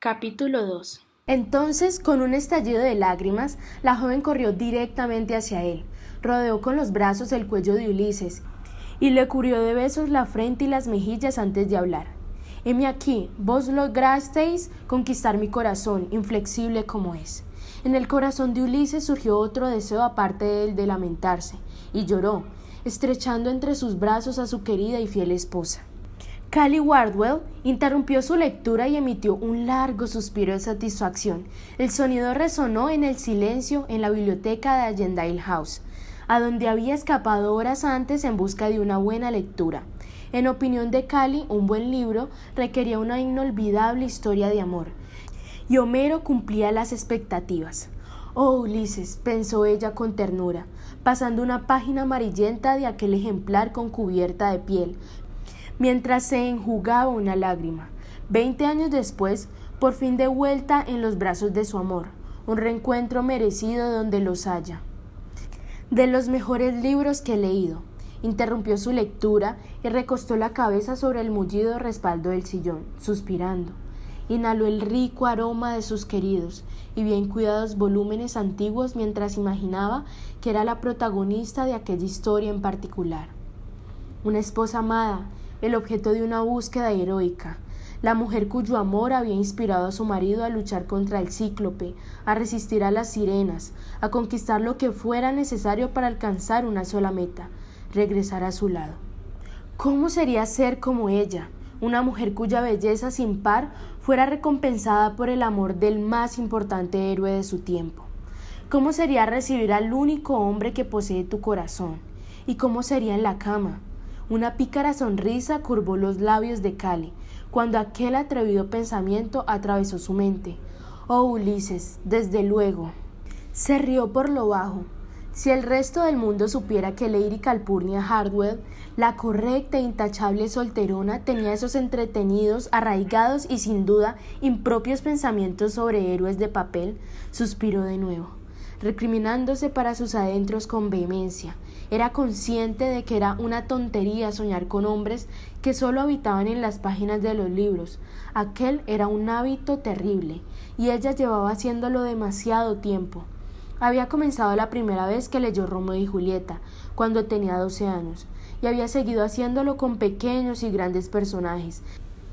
Capítulo 2. Entonces, con un estallido de lágrimas, la joven corrió directamente hacia él, rodeó con los brazos el cuello de Ulises y le cubrió de besos la frente y las mejillas antes de hablar. Heme aquí, vos lograsteis conquistar mi corazón, inflexible como es. En el corazón de Ulises surgió otro deseo aparte del de lamentarse, y lloró, estrechando entre sus brazos a su querida y fiel esposa. Callie Wardwell interrumpió su lectura y emitió un largo suspiro de satisfacción. El sonido resonó en el silencio en la biblioteca de Allendale House, a donde había escapado horas antes en busca de una buena lectura. En opinión de Callie, un buen libro requería una inolvidable historia de amor, y Homero cumplía las expectativas. «Oh, Ulises», pensó ella con ternura, pasando una página amarillenta de aquel ejemplar con cubierta de piel, mientras se enjugaba una lágrima. 20 años después, por fin de vuelta en los brazos de su amor, un reencuentro merecido donde los haya. «De los mejores libros que he leído», interrumpió su lectura y recostó la cabeza sobre el mullido respaldo del sillón, suspirando. Inhaló el rico aroma de sus queridos y bien cuidados volúmenes antiguos mientras imaginaba que era la protagonista de aquella historia en particular. Una esposa amada, el objeto de una búsqueda heroica, la mujer cuyo amor había inspirado a su marido a luchar contra el cíclope, a resistir a las sirenas, a conquistar lo que fuera necesario para alcanzar una sola meta, regresar a su lado. ¿Cómo sería ser como ella, una mujer cuya belleza sin par fuera recompensada por el amor del más importante héroe de su tiempo? ¿Cómo sería recibir al único hombre que posee tu corazón? ¿Y cómo sería en la cama? Una pícara sonrisa curvó los labios de Callie, cuando aquel atrevido pensamiento atravesó su mente. «Oh, Ulises, desde luego». Se rió por lo bajo. Si el resto del mundo supiera que Lady Calpurnia Hardwell, la correcta e intachable solterona, tenía esos entretenidos, arraigados y sin duda impropios pensamientos sobre héroes de papel, suspiró de nuevo, recriminándose para sus adentros con vehemencia. Era consciente de que era una tontería soñar con hombres que solo habitaban en las páginas de los libros. Aquel era un hábito terrible, y ella llevaba haciéndolo demasiado tiempo. Había comenzado la primera vez que leyó Romeo y Julieta, cuando tenía 12 años, y había seguido haciéndolo con pequeños y grandes personajes,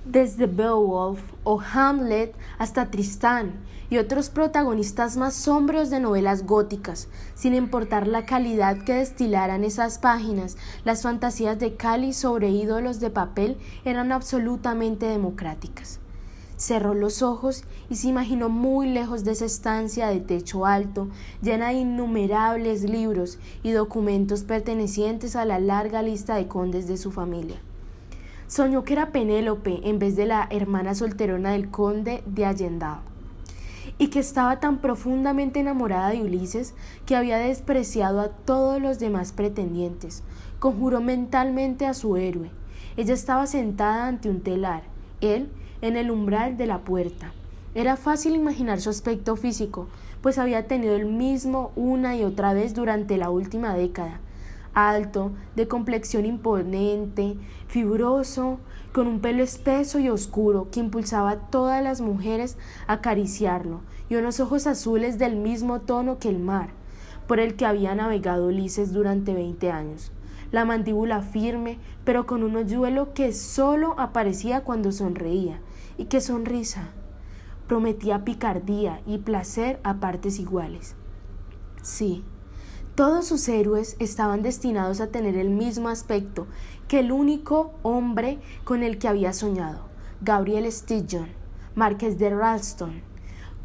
desde Beowulf o Hamlet hasta Tristán y otros protagonistas más sombríos de novelas góticas. Sin importar la calidad que destilaran esas páginas, las fantasías de Callie sobre ídolos de papel eran absolutamente democráticas. Cerró los ojos y se imaginó muy lejos de esa estancia de techo alto, llena de innumerables libros y documentos pertenecientes a la larga lista de condes de su familia. Soñó que era Penélope en vez de la hermana solterona del conde de Allendale, y que estaba tan profundamente enamorada de Ulises que había despreciado a todos los demás pretendientes. Conjuró mentalmente a su héroe. Ella estaba sentada ante un telar, él en el umbral de la puerta. Era fácil imaginar su aspecto físico, pues había tenido el mismo una y otra vez durante la última década. Alto, de complexión imponente, fibroso, con un pelo espeso y oscuro que impulsaba a todas las mujeres a acariciarlo, y unos ojos azules del mismo tono que el mar, por el que había navegado Ulises durante 20 años. La mandíbula firme, pero con un hoyuelo que solo aparecía cuando sonreía. ¿Y qué sonrisa? Prometía picardía y placer a partes iguales. Sí. Todos sus héroes estaban destinados a tener el mismo aspecto que el único hombre con el que había soñado, Gabriel Stilton, marqués de Ralston.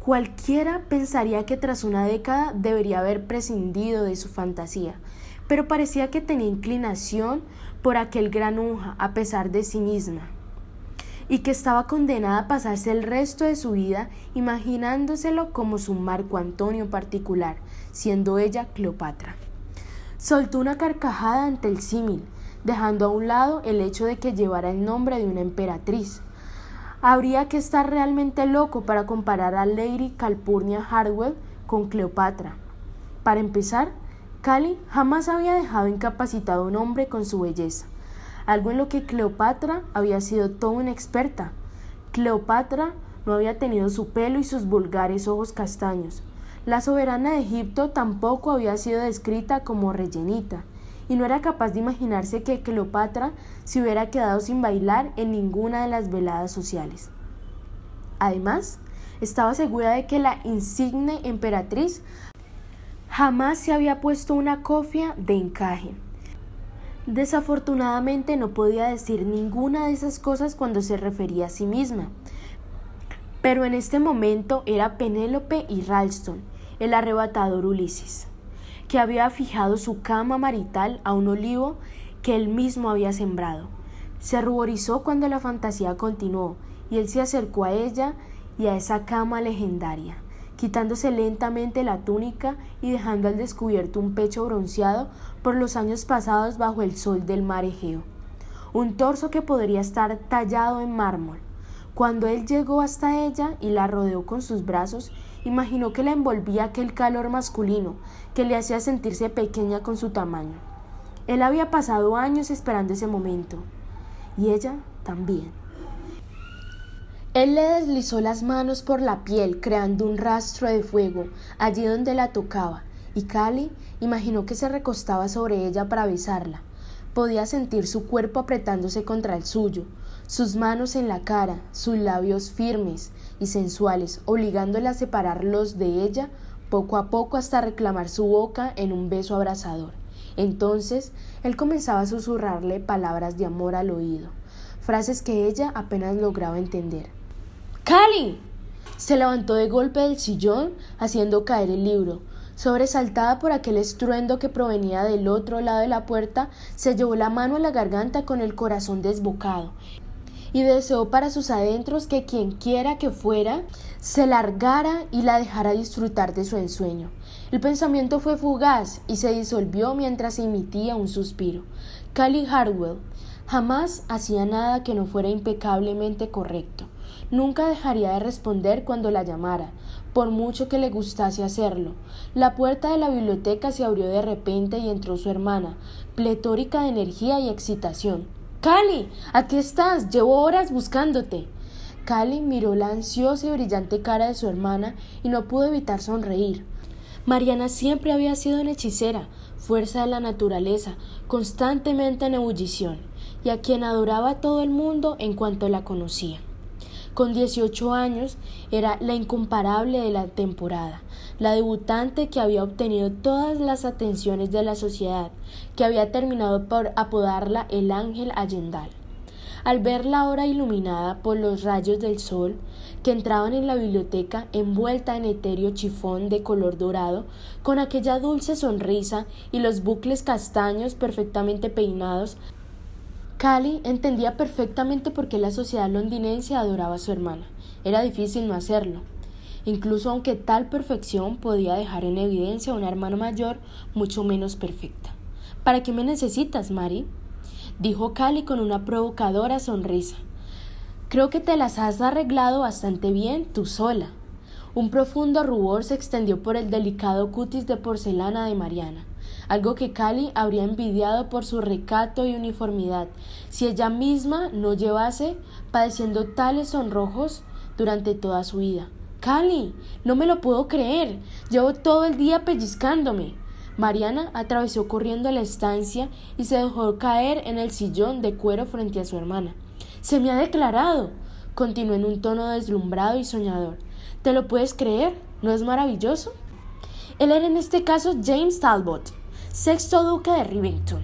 Cualquiera pensaría que tras una década debería haber prescindido de su fantasía, pero parecía que tenía inclinación por aquel granuja a pesar de sí misma, y que estaba condenada a pasarse el resto de su vida imaginándoselo como su Marco Antonio particular, siendo ella Cleopatra. Soltó una carcajada ante el símil, dejando a un lado el hecho de que llevara el nombre de una emperatriz. Habría que estar realmente loco para comparar a Lady Calpurnia Hardwell con Cleopatra. Para empezar, Callie jamás había dejado incapacitado a un hombre con su belleza, algo en lo que Cleopatra había sido toda una experta. Cleopatra no había tenido su pelo y sus vulgares ojos castaños. La soberana de Egipto tampoco había sido descrita como rellenita, y no era capaz de imaginarse que Cleopatra se hubiera quedado sin bailar en ninguna de las veladas sociales. Además, estaba segura de que la insigne emperatriz jamás se había puesto una cofia de encaje. Desafortunadamente no podía decir ninguna de esas cosas cuando se refería a sí misma. Pero en este momento era Penélope y Ralston, el arrebatador Ulises, que había fijado su cama marital a un olivo que él mismo había sembrado. Se ruborizó cuando la fantasía continuó y él se acercó a ella y a esa cama legendaria, quitándose lentamente la túnica y dejando al descubierto un pecho bronceado por los años pasados bajo el sol del mar Egeo, un torso que podría estar tallado en mármol. Cuando él llegó hasta ella y la rodeó con sus brazos, imaginó que la envolvía aquel calor masculino que le hacía sentirse pequeña con su tamaño. Él había pasado años esperando ese momento, y ella también. Él le deslizó las manos por la piel, creando un rastro de fuego allí donde la tocaba, y Cali imaginó que se recostaba sobre ella para besarla. Podía sentir su cuerpo apretándose contra el suyo, sus manos en la cara, sus labios firmes y sensuales, obligándola a separarlos de ella poco a poco hasta reclamar su boca en un beso abrasador. Entonces, él comenzaba a susurrarle palabras de amor al oído, frases que ella apenas lograba entender. ¡Cali! Se levantó de golpe del sillón, haciendo caer el libro. Sobresaltada por aquel estruendo que provenía del otro lado de la puerta, se llevó la mano a la garganta con el corazón desbocado y deseó para sus adentros que quienquiera que fuera se largara y la dejara disfrutar de su ensueño. El pensamiento fue fugaz y se disolvió mientras emitía un suspiro. Cali Hartwell jamás hacía nada que no fuera impecablemente correcto. Nunca dejaría de responder cuando la llamara, por mucho que le gustase hacerlo. La puerta de la biblioteca se abrió de repente y entró su hermana, pletórica de energía y excitación. «Cali, aquí estás, llevo horas buscándote». Cali miró la ansiosa y brillante cara de su hermana y no pudo evitar sonreír. Mariana siempre había sido una hechicera, fuerza de la naturaleza, constantemente en ebullición, y a quien adoraba todo el mundo en cuanto la conocía. Con 18 años era la incomparable de la temporada, la debutante que había obtenido todas las atenciones de la sociedad, que había terminado por apodarla el Ángel Allendal. Al verla ahora iluminada por los rayos del sol que entraban en la biblioteca envuelta en etéreo chifón de color dorado, con aquella dulce sonrisa y los bucles castaños perfectamente peinados, Cali entendía perfectamente por qué la sociedad londinense adoraba a su hermana. Era difícil no hacerlo, incluso aunque tal perfección podía dejar en evidencia a una hermana mayor mucho menos perfecta. «¿Para qué me necesitas, Mari?», dijo Cali con una provocadora sonrisa. «Creo que te las has arreglado bastante bien tú sola». Un profundo rubor se extendió por el delicado cutis de porcelana de Mariana, algo que Cali habría envidiado por su recato y uniformidad, si ella misma no llevase padeciendo tales sonrojos durante toda su vida. «Cali, no me lo puedo creer, llevo todo el día pellizcándome». Mariana atravesó corriendo la estancia y se dejó caer en el sillón de cuero frente a su hermana. «Se me ha declarado», continuó en un tono deslumbrado y soñador. «¿Te lo puedes creer? ¿No es maravilloso?». Él era en este caso James Talbot, sexto duque de Rivington,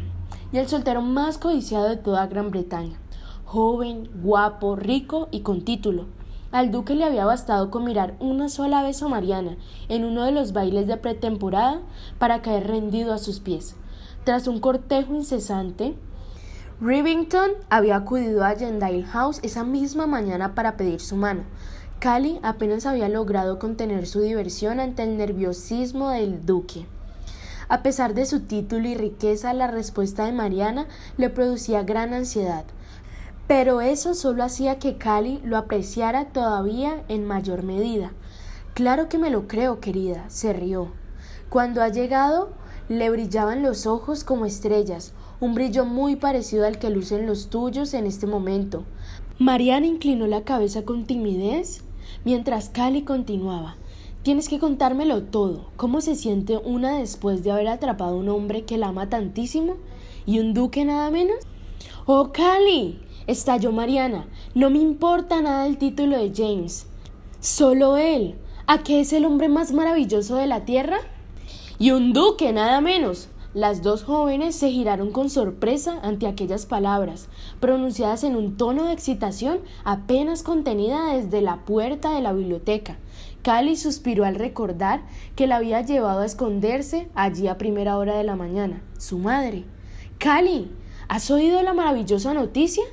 y el soltero más codiciado de toda Gran Bretaña. Joven, guapo, rico y con título. Al duque le había bastado con mirar una sola vez a Mariana en uno de los bailes de pretemporada para caer rendido a sus pies. Tras un cortejo incesante, Rivington había acudido a Allendale House esa misma mañana para pedir su mano. Cali apenas había logrado contener su diversión ante el nerviosismo del duque. A pesar de su título y riqueza, la respuesta de Mariana le producía gran ansiedad, pero eso solo hacía que Cali lo apreciara todavía en mayor medida. «Claro que me lo creo, querida», se rió. Cuando ha llegado, le brillaban los ojos como estrellas, un brillo muy parecido al que lucen los tuyos en este momento. Mariana inclinó la cabeza con timidez. mientras Cali continuaba. Tienes que contármelo todo. ¿Cómo se siente una después de haber atrapado a un hombre que la ama tantísimo? ¿Y un duque nada menos? ¡Oh, Cali!, estalló Mariana. No me importa nada el título de James. Solo él. ¿A qué es el hombre más maravilloso de la tierra? Y un duque nada menos. Las dos jóvenes se giraron con sorpresa ante aquellas palabras, pronunciadas en un tono de excitación apenas contenida desde la puerta de la biblioteca. Cali suspiró al recordar que la había llevado a esconderse allí a primera hora de la mañana. Su madre. «Cali, ¿has oído la maravillosa noticia?»,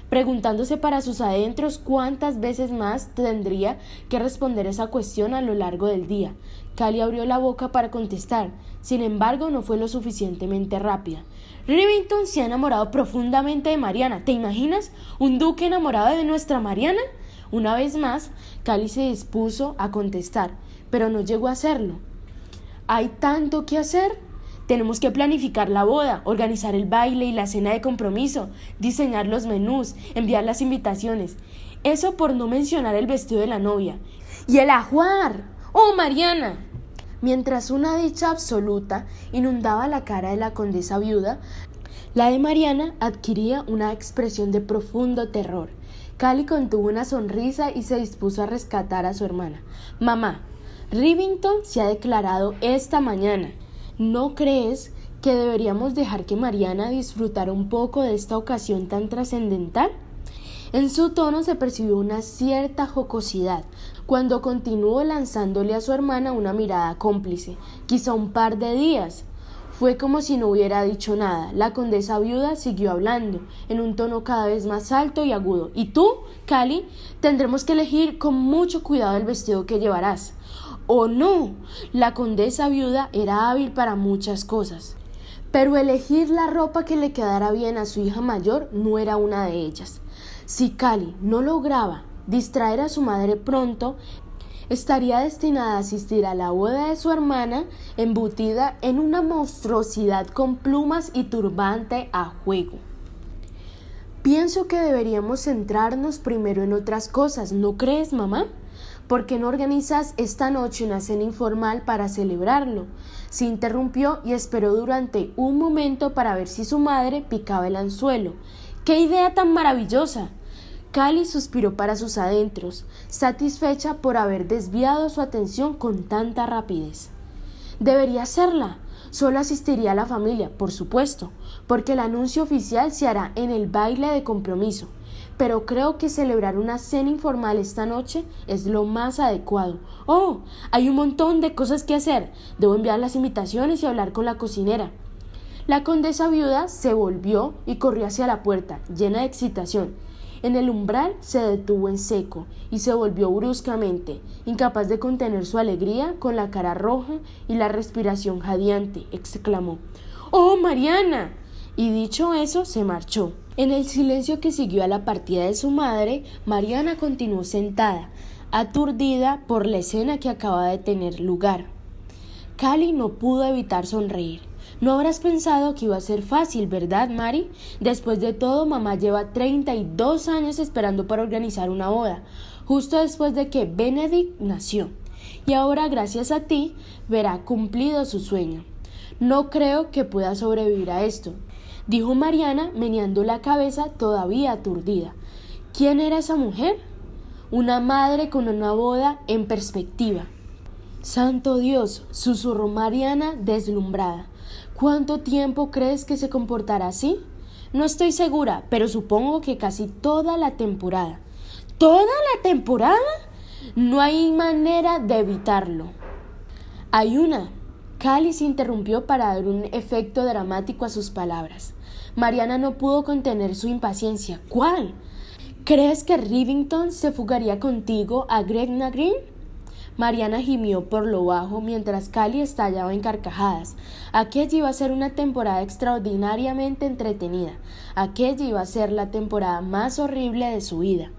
preguntándose para sus adentros cuántas veces más tendría que responder esa cuestión a lo largo del día. Cali abrió la boca para contestar, sin embargo no fue lo suficientemente rápida. «Rivington se ha enamorado profundamente de Mariana. ¿Te imaginas? ¿Un duque enamorado de nuestra Mariana?». Una vez más, Cali se dispuso a contestar, pero no llegó a hacerlo. «Hay tanto que hacer. Tenemos que planificar la boda, organizar el baile y la cena de compromiso, diseñar los menús, enviar las invitaciones. Eso por no mencionar el vestido de la novia. ¡Y el ajuar! ¡Oh, Mariana!». Mientras una dicha absoluta inundaba la cara de la condesa viuda, la de Mariana adquiría una expresión de profundo terror. Cali contuvo una sonrisa y se dispuso a rescatar a su hermana. «Mamá, Rivington se ha declarado esta mañana. ¿No crees que deberíamos dejar que Mariana disfrutara un poco de esta ocasión tan trascendental?». En su tono se percibió una cierta jocosidad, cuando continuó lanzándole a su hermana una mirada cómplice. «Quizá un par de días». Fue como si no hubiera dicho nada. La condesa viuda siguió hablando, en un tono cada vez más alto y agudo. «Y tú, Cali, tendremos que elegir con mucho cuidado el vestido que llevarás». «¡Oh, no!». La condesa viuda era hábil para muchas cosas, pero elegir la ropa que le quedara bien a su hija mayor no era una de ellas. Si Cali no lograba distraer a su madre pronto, estaría destinada a asistir a la boda de su hermana embutida en una monstruosidad con plumas y turbante a juego. «Pienso que deberíamos centrarnos primero en otras cosas, ¿no crees, mamá? ¿Por qué no organizas esta noche una cena informal para celebrarlo?». Se interrumpió y esperó durante un momento para ver si su madre picaba el anzuelo. «¡Qué idea tan maravillosa!». Cali suspiró para sus adentros, satisfecha por haber desviado su atención con tanta rapidez. «Debería hacerla. Solo asistiría a la familia, por supuesto, porque el anuncio oficial se hará en el baile de compromiso. Pero creo que celebrar una cena informal esta noche es lo más adecuado. ¡Oh! Hay un montón de cosas que hacer. Debo enviar las invitaciones y hablar con la cocinera». La condesa viuda se volvió y corrió hacia la puerta, llena de excitación. En el umbral se detuvo en seco y se volvió bruscamente, incapaz de contener su alegría, con la cara roja y la respiración jadeante. Exclamó: «¡Oh, Mariana!». Y dicho eso, se marchó. En el silencio que siguió a la partida de su madre, Mariana continuó sentada, aturdida por la escena que acaba de tener lugar. Cali no pudo evitar sonreír. «No habrás pensado que iba a ser fácil, ¿verdad, Mari? Después de todo, mamá lleva 32 años esperando para organizar una boda, justo después de que Benedict nació. Y ahora, gracias a ti, verá cumplido su sueño. No creo que pueda sobrevivir a esto», dijo Mariana, meneando la cabeza todavía aturdida. ¿Quién era esa mujer? Una madre con una boda en perspectiva. «Santo Dios», susurró Mariana deslumbrada. «¿Cuánto tiempo crees que se comportará así?». «No estoy segura, pero supongo que casi toda la temporada». «¿Toda la temporada?». «No hay manera de evitarlo». «Hay una». Cali se interrumpió para dar un efecto dramático a sus palabras. Mariana no pudo contener su impaciencia. «¿Cuál?». «¿Crees que Rivington se fugaría contigo a Gretna Green?». Mariana gimió por lo bajo mientras Cali estallaba en carcajadas. Aquella iba a ser una temporada extraordinariamente entretenida. Aquella iba a ser la temporada más horrible de su vida.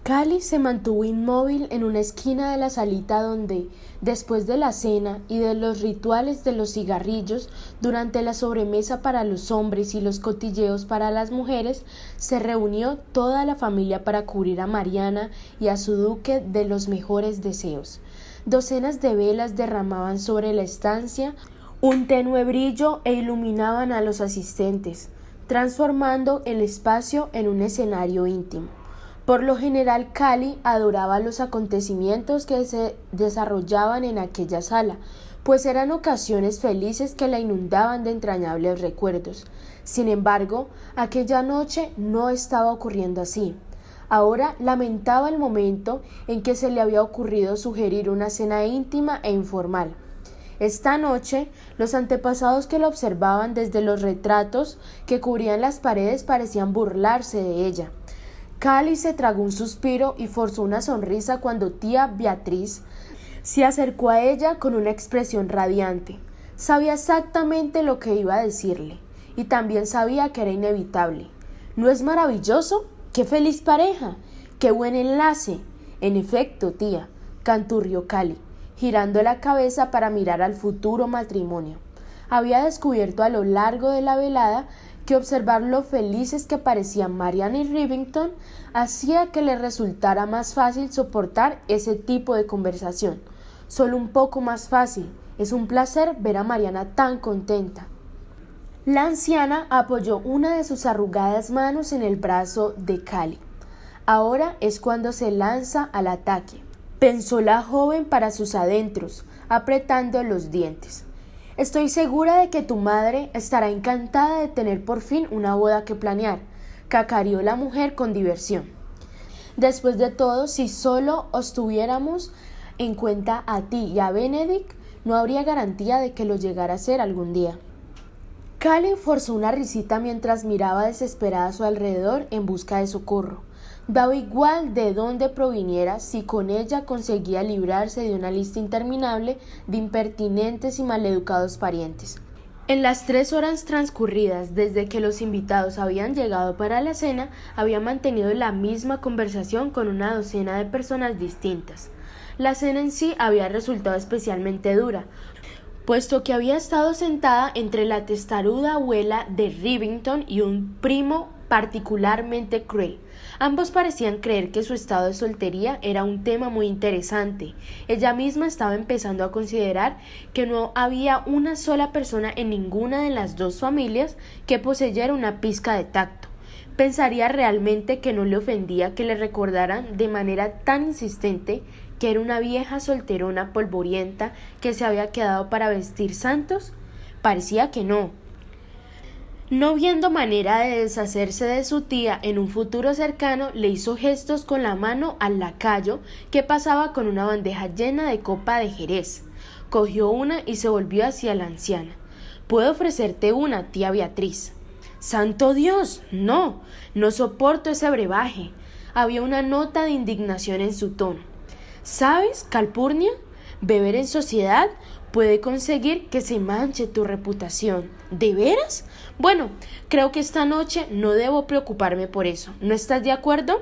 Cali se mantuvo inmóvil en una esquina de la salita donde, después de la cena y de los rituales de los cigarrillos, durante la sobremesa para los hombres y los cotilleos para las mujeres, se reunió toda la familia para cubrir a Mariana y a su duque de los mejores deseos. Docenas de velas derramaban sobre la estancia un tenue brillo e iluminaban a los asistentes, transformando el espacio en un escenario íntimo. Por lo general, Cali adoraba los acontecimientos que se desarrollaban en aquella sala, pues eran ocasiones felices que la inundaban de entrañables recuerdos. Sin embargo, aquella noche no estaba ocurriendo así. Ahora lamentaba el momento en que se le había ocurrido sugerir una cena íntima e informal. Esta noche, los antepasados que la observaban desde los retratos que cubrían las paredes parecían burlarse de ella. Cali se tragó un suspiro y forzó una sonrisa cuando tía Beatriz se acercó a ella con una expresión radiante. Sabía exactamente lo que iba a decirle, y también sabía que era inevitable. ¿No es maravilloso? ¡Qué feliz pareja! ¡Qué buen enlace! En efecto, tía, canturrió Cali, girando la cabeza para mirar al futuro matrimonio. Había descubierto a lo largo de la velada que observar lo felices que parecían Mariana y Rivington hacía que le resultara más fácil soportar ese tipo de conversación. Solo un poco más fácil. Es un placer ver a Mariana tan contenta. La anciana apoyó una de sus arrugadas manos en el brazo de Cali. Ahora es cuando se lanza al ataque, pensó la joven para sus adentros, apretando los dientes. Estoy segura de que tu madre estará encantada de tener por fin una boda que planear, cacareó la mujer con diversión. Después de todo, si solo os tuviéramos en cuenta a ti y a Benedict, no habría garantía de que lo llegara a ser algún día. Cali forzó una risita mientras miraba desesperada a su alrededor en busca de socorro. Daba igual de dónde proviniera si con ella conseguía librarse de una lista interminable de impertinentes y maleducados parientes. En las 3 horas transcurridas desde que los invitados habían llegado para la cena, había mantenido la misma conversación con una docena de personas distintas. La cena en sí había resultado especialmente dura, puesto que había estado sentada entre la testaruda abuela de Rivington y un primo particularmente cruel. Ambos parecían creer que su estado de soltería era un tema muy interesante. Ella misma estaba empezando a considerar que no había una sola persona en ninguna de las dos familias que poseyera una pizca de tacto. Pensaría realmente que no le ofendía que le recordaran de manera tan insistente que era una vieja solterona polvorienta que se había quedado para vestir santos. Parecía que no. No viendo manera de deshacerse de su tía en un futuro cercano, le hizo gestos con la mano al lacayo que pasaba con una bandeja llena de copa de jerez. Cogió una y se volvió hacia la anciana. «Puedo ofrecerte una, tía Beatriz». «¡Santo Dios! No soporto ese brebaje». Había una nota de indignación en su tono. «¿Sabes, Calpurnia? Beber en sociedad puede conseguir que se manche tu reputación». ¿De veras? Bueno, creo que esta noche no debo preocuparme por eso. ¿No estás de acuerdo?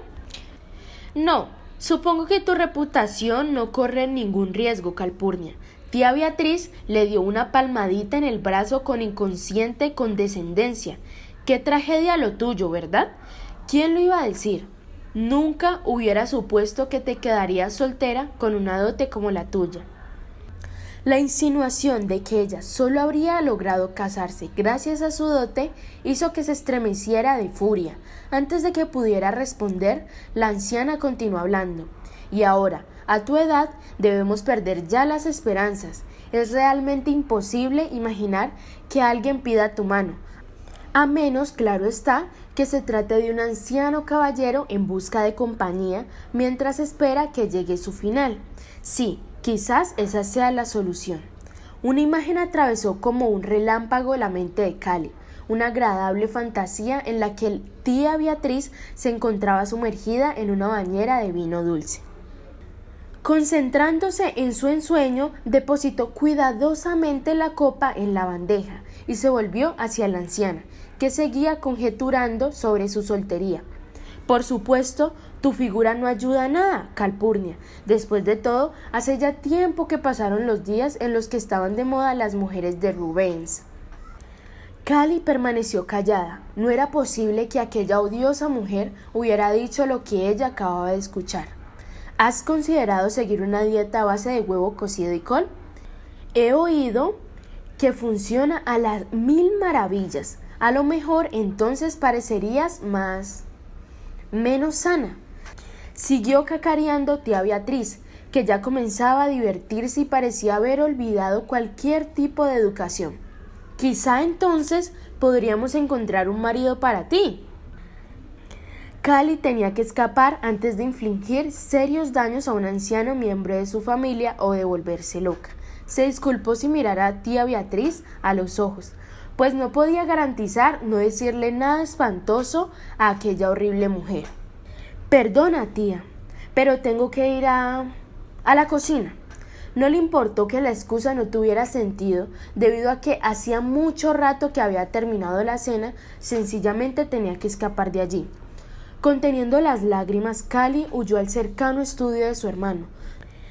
No, supongo que tu reputación no corre ningún riesgo, Calpurnia. Tía Beatriz le dio una palmadita en el brazo con inconsciente condescendencia. Qué tragedia lo tuyo, ¿verdad? ¿Quién lo iba a decir? Nunca hubiera supuesto que te quedarías soltera con una dote como la tuya. La insinuación de que ella solo habría logrado casarse gracias a su dote hizo que se estremeciera de furia. Antes de que pudiera responder, la anciana continuó hablando. Y ahora, a tu edad, debemos perder ya las esperanzas. Es realmente imposible imaginar que alguien pida tu mano, a menos, claro está, que se trate de un anciano caballero en busca de compañía mientras espera que llegue su final. Sí, quizás esa sea la solución. Una imagen atravesó como un relámpago la mente de Cali, una agradable fantasía en la que tía Beatriz se encontraba sumergida en una bañera de vino dulce. Concentrándose en su ensueño, depositó cuidadosamente la copa en la bandeja y se volvió hacia la anciana, que seguía conjeturando sobre su soltería. Por supuesto, tu figura no ayuda a nada, Calpurnia. Después de todo, hace ya tiempo que pasaron los días en los que estaban de moda las mujeres de Rubens. Cali permaneció callada. No era posible que aquella odiosa mujer hubiera dicho lo que ella acababa de escuchar. ¿Has considerado seguir una dieta a base de huevo cocido y col? He oído que funciona a las 1000 maravillas. A lo mejor entonces parecerías menos sana. Siguió cacareando tía Beatriz, que ya comenzaba a divertirse y parecía haber olvidado cualquier tipo de educación. Quizá entonces podríamos encontrar un marido para ti. Cali tenía que escapar antes de infligir serios daños a un anciano miembro de su familia o de volverse loca. Se disculpó sin mirar a tía Beatriz a los ojos, pues no podía garantizar no decirle nada espantoso a aquella horrible mujer. Perdona, tía, pero tengo que ir a la cocina. No le importó que la excusa no tuviera sentido, debido a que hacía mucho rato que había terminado la cena, sencillamente tenía que escapar de allí. Conteniendo las lágrimas, Cali huyó al cercano estudio de su hermano,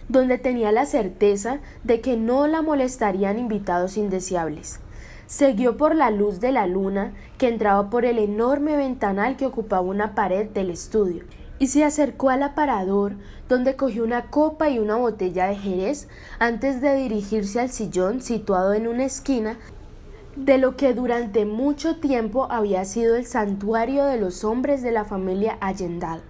donde tenía la certeza de que no la molestarían invitados indeseables. Siguió por la luz de la luna que entraba por el enorme ventanal que ocupaba una pared del estudio, y se acercó al aparador, donde cogió una copa y una botella de jerez antes de dirigirse al sillón situado en una esquina de lo que durante mucho tiempo había sido el santuario de los hombres de la familia Allendale.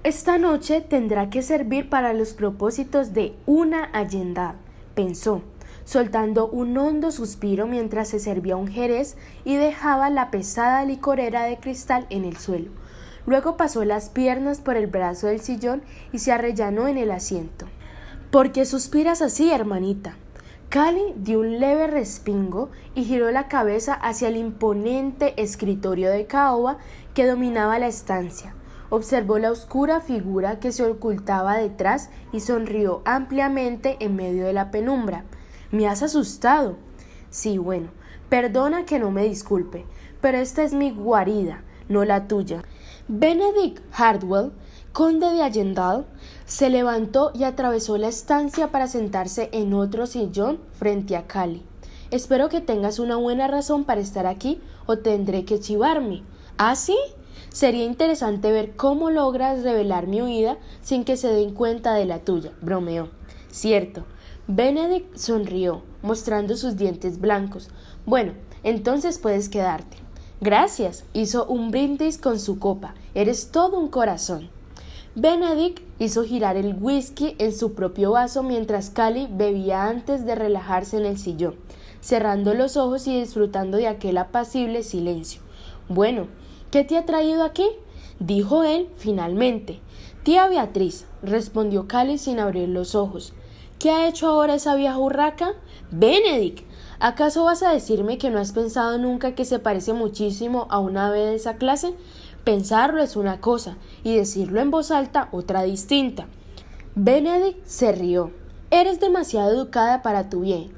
Esta noche tendrá que servir para los propósitos de una Allendale, pensó, soltando un hondo suspiro mientras se servía un jerez y dejaba la pesada licorera de cristal en el suelo. Luego pasó las piernas por el brazo del sillón y se arrellanó en el asiento. ¿Por qué suspiras así, hermanita? Cali dio un leve respingo y giró la cabeza hacia el imponente escritorio de caoba que dominaba la estancia. Observó la oscura figura que se ocultaba detrás y sonrió ampliamente en medio de la penumbra. ¿Me has asustado? Sí, bueno, perdona que no me disculpe, pero esta es mi guarida, no la tuya. Benedict Hardwell, conde de Allendale, se levantó y atravesó la estancia para sentarse en otro sillón frente a Cali. Espero que tengas una buena razón para estar aquí o tendré que chivarme. ¿Ah, sí? Sería interesante ver cómo logras revelar mi huida sin que se den cuenta de la tuya, bromeó. Cierto. Benedict sonrió, mostrando sus dientes blancos. Bueno, entonces puedes quedarte. Gracias, hizo un brindis con su copa. Eres todo un corazón. Benedict hizo girar el whisky en su propio vaso mientras Cali bebía antes de relajarse en el sillón, cerrando los ojos y disfrutando de aquel apacible silencio. Bueno, ¿qué te ha traído aquí?, dijo él finalmente. Tía Beatriz, respondió Cali sin abrir los ojos. ¿Qué ha hecho ahora esa vieja urraca? Benedict, ¿acaso vas a decirme que no has pensado nunca que se parece muchísimo a un ave de esa clase? Pensarlo es una cosa y decirlo en voz alta otra distinta. Benedict se rió. Eres demasiado educada para tu bien.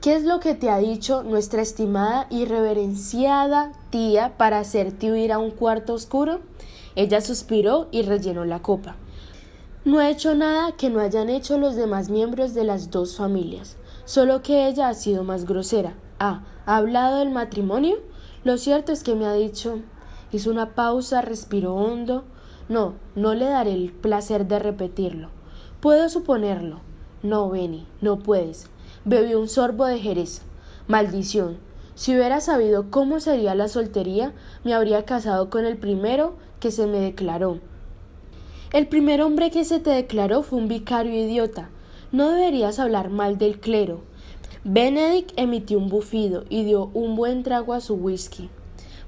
¿Qué es lo que te ha dicho nuestra estimada y reverenciada tía para hacerte huir a un cuarto oscuro? Ella suspiró y rellenó la copa. No he hecho nada que no hayan hecho los demás miembros de las dos familias, solo que ella ha sido más grosera. ¿Ha hablado del matrimonio? Lo cierto es que me ha dicho... Hizo una pausa, respiró hondo. No le daré el placer de repetirlo. Puedo suponerlo. No, Benny, no puedes. Bebió un sorbo de jerez. Maldición. Si hubiera sabido cómo sería la soltería, me habría casado con el primero que se me declaró. El primer hombre que se te declaró fue un vicario idiota. No deberías hablar mal del clero. Benedict emitió un bufido y dio un buen trago a su whisky.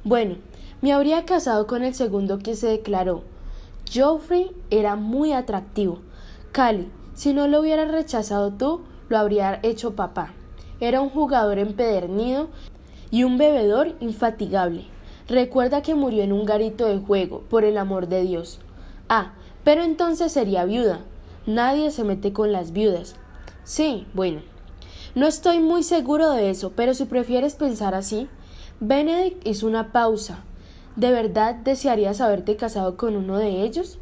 Bueno, me habría casado con el segundo que se declaró. Geoffrey era muy atractivo. Cali, si no lo hubieras rechazado tú, lo habría hecho papá. Era un jugador empedernido y un bebedor infatigable. Recuerda que murió en un garito de juego, por el amor de Dios. Ah, pero entonces sería viuda. Nadie se mete con las viudas. Sí, bueno. No estoy muy seguro de eso, pero si prefieres pensar así. Benedict hizo una pausa. ¿De verdad desearías haberte casado con uno de ellos?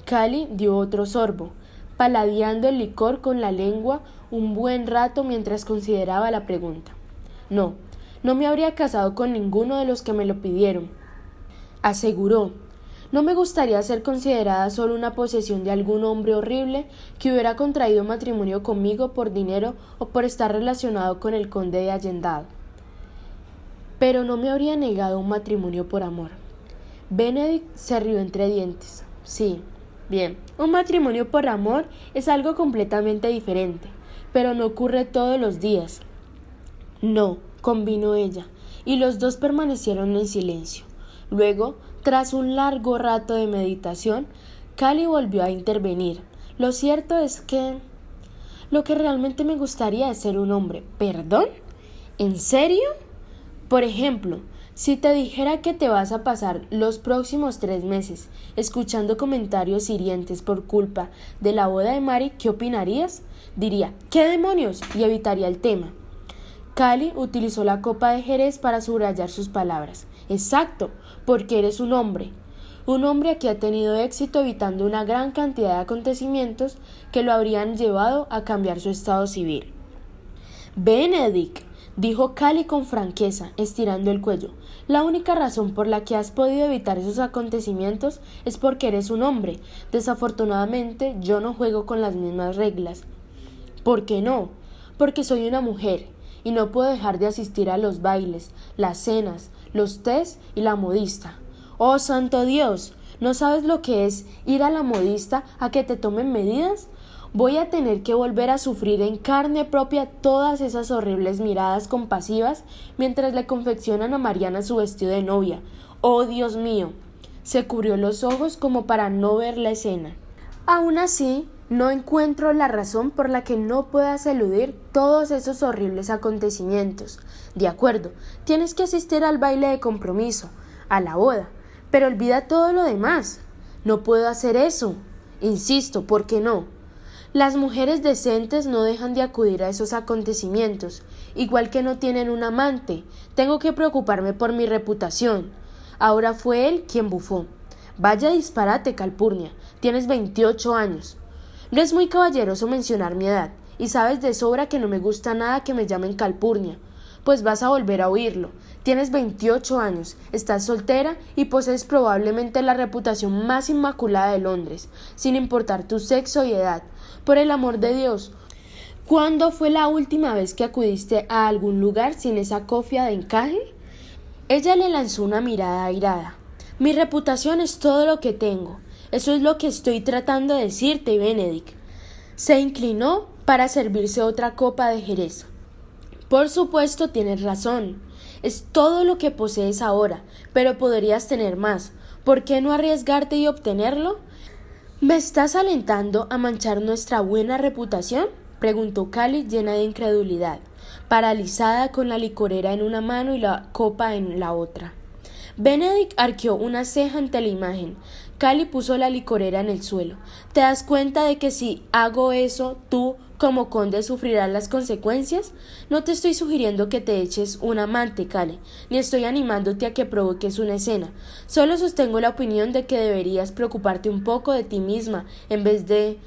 Cali dio otro sorbo, paladeando el licor con la lengua un buen rato mientras consideraba la pregunta. No, no me habría casado con ninguno de los que me lo pidieron, aseguró. No me gustaría ser considerada solo una posesión de algún hombre horrible que hubiera contraído matrimonio conmigo por dinero o por estar relacionado con el conde de Allendado. Pero no me habría negado un matrimonio por amor. Benedict se rió entre dientes. Sí, bien, un matrimonio por amor es algo completamente diferente, pero no ocurre todos los días. No, convino ella, y los dos permanecieron en silencio. Luego, tras un largo rato de meditación, Cali volvió a intervenir. Lo cierto es que lo que realmente me gustaría es ser un hombre. ¿Perdón? ¿En serio? Por ejemplo, si te dijera que te vas a pasar los próximos 3 meses escuchando comentarios hirientes por culpa de la boda de Mary, ¿qué opinarías? Diría, ¿qué demonios? Y evitaría el tema. Cali utilizó la copa de Jerez para subrayar sus palabras. Exacto, porque eres un hombre que ha tenido éxito evitando una gran cantidad de acontecimientos que lo habrían llevado a cambiar su estado civil. Benedict, dijo Cali con franqueza, estirando el cuello, la única razón por la que has podido evitar esos acontecimientos es porque eres un hombre. Desafortunadamente, yo no juego con las mismas reglas. ¿Por qué no? Porque soy una mujer y no puedo dejar de asistir a los bailes, las cenas, los tés y la modista. ¡Oh, santo Dios! ¿No sabes lo que es ir a la modista a que te tomen medidas? Voy a tener que volver a sufrir en carne propia todas esas horribles miradas compasivas mientras le confeccionan a Mariana su vestido de novia. ¡Oh, Dios mío! Se cubrió los ojos como para no ver la escena. Aún así, no encuentro la razón por la que no puedas eludir todos esos horribles acontecimientos. De acuerdo, tienes que asistir al baile de compromiso, a la boda, pero olvida todo lo demás. No puedo hacer eso. Insisto, ¿por qué no? Las mujeres decentes no dejan de acudir a esos acontecimientos, igual que no tienen un amante. Tengo que preocuparme por mi reputación. Ahora fue él quien bufó. Vaya disparate, Calpurnia. Tienes 28 años. No es muy caballeroso mencionar mi edad, y sabes de sobra que no me gusta nada que me llamen Calpurnia. Pues vas a volver a oírlo. Tienes 28 años, estás soltera y posees probablemente la reputación más inmaculada de Londres, sin importar tu sexo y edad. Por el amor de Dios, ¿cuándo fue la última vez que acudiste a algún lugar sin esa cofia de encaje? Ella le lanzó una mirada airada. Mi reputación es todo lo que tengo. Eso es lo que estoy tratando de decirte, Benedict. Se inclinó para servirse otra copa de Jerez. Por supuesto, tienes razón. Es todo lo que posees ahora, pero podrías tener más. ¿Por qué no arriesgarte y obtenerlo? ¿Me estás alentando a manchar nuestra buena reputación?, preguntó Cali llena de incredulidad, paralizada con la licorera en una mano y la copa en la otra. Benedict arqueó una ceja ante la imagen. Cali puso la licorera en el suelo. ¿Te das cuenta de que si hago eso, tú, como conde, sufrirás las consecuencias? No te estoy sugiriendo que te eches un amante, Cali, ni estoy animándote a que provoques una escena. Solo sostengo la opinión de que deberías preocuparte un poco de ti misma, en vez de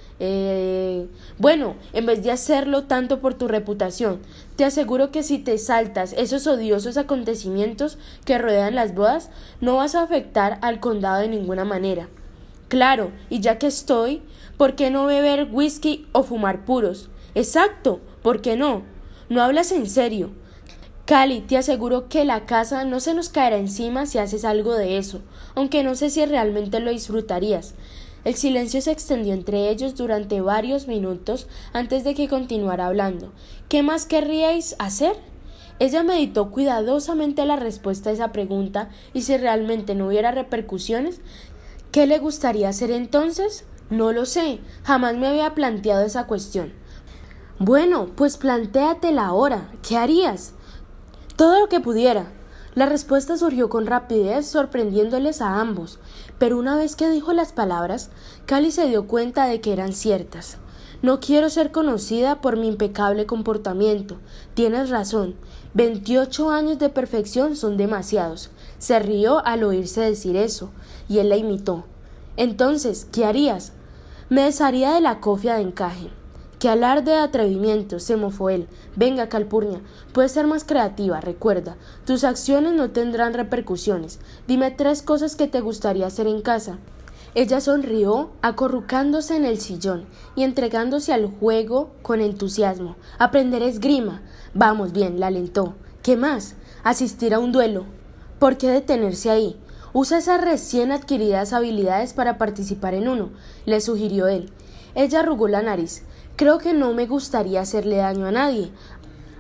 hacerlo tanto por tu reputación. Te aseguro que si te saltas esos odiosos acontecimientos que rodean las bodas, no vas a afectar al condado de ninguna manera. Claro, y ya que estoy, ¿por qué no beber whisky o fumar puros? Exacto, ¿por qué no? No hablas en serio. Cali, te aseguro que la casa no se nos caerá encima si haces algo de eso, aunque no sé si realmente lo disfrutarías. El silencio se extendió entre ellos durante varios minutos antes de que continuara hablando. ¿Qué más querríais hacer? Ella meditó cuidadosamente la respuesta a esa pregunta y si realmente no hubiera repercusiones, ¿qué le gustaría hacer entonces? No lo sé, jamás me había planteado esa cuestión. Bueno, pues plantéatela ahora. ¿Qué harías? Todo lo que pudiera. La respuesta surgió con rapidez, sorprendiéndoles a ambos, pero una vez que dijo las palabras, Cali se dio cuenta de que eran ciertas. No quiero ser conocida por mi impecable comportamiento. Tienes razón. 28 años de perfección son demasiados. Se rió al oírse decir eso, y él la imitó. Entonces, ¿qué harías? Me desharía de la cofia de encaje. ¡Qué alarde de atrevimiento!, se mofó él. Venga, Calpurnia, puedes ser más creativa, recuerda. Tus acciones no tendrán repercusiones. Dime 3 cosas que te gustaría hacer en casa. Ella sonrió, acurrucándose en el sillón y entregándose al juego con entusiasmo. Aprender esgrima. Vamos bien, la alentó. ¿Qué más? Asistir a un duelo. ¿Por qué detenerse ahí? Usa esas recién adquiridas habilidades para participar en uno, le sugirió él. Ella arrugó la nariz. Creo que no me gustaría hacerle daño a nadie.